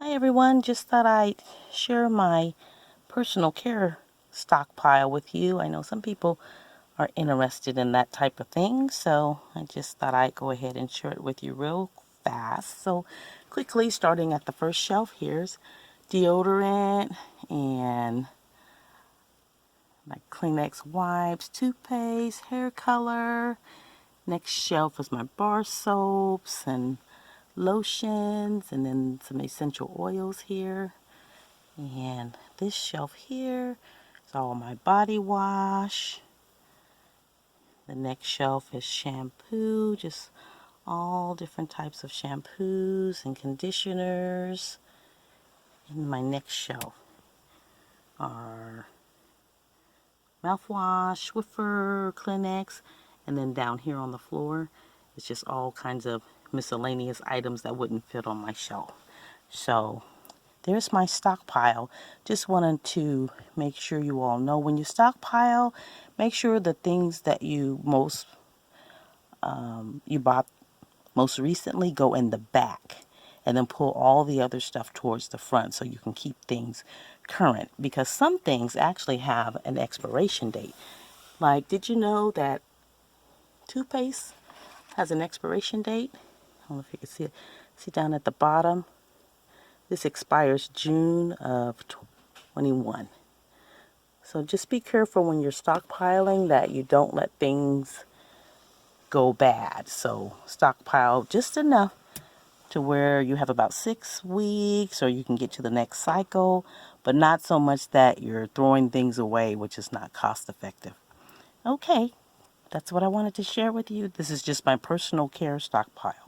Hi everyone, just thought I'd share my personal care stockpile with you. I know some people are interested in that type of thing, so I just thought I'd go ahead and share it with you real fast. So quickly, starting at the first shelf, here's deodorant and like Kleenex wipes, toothpaste, hair color. Next shelf is my bar soaps and lotions, and then some essential oils here. And this shelf here is all my body wash. The next shelf is shampoo, just all different types of shampoos and conditioners. And my next shelf are mouthwash, Swiffer, Kleenex, and then down here on the floor it's just all kinds of miscellaneous items that wouldn't fit on my shelf. So there's my stockpile. Just wanted to make sure you all know when you stockpile, make sure the things that you bought most recently go in the back, and then pull all the other stuff towards the front so you can keep things current, because some things actually have an expiration date. Like, did you know that toothpaste has an expiration date? I don't know if you can see it. See down at the bottom? This expires June of 21. So just be careful when you're stockpiling that you don't let things go bad. So stockpile just enough to where you have about 6 weeks or you can get to the next cycle, but not so much that you're throwing things away, which is not cost effective. Okay, that's what I wanted to share with you. This is just my personal care stockpile.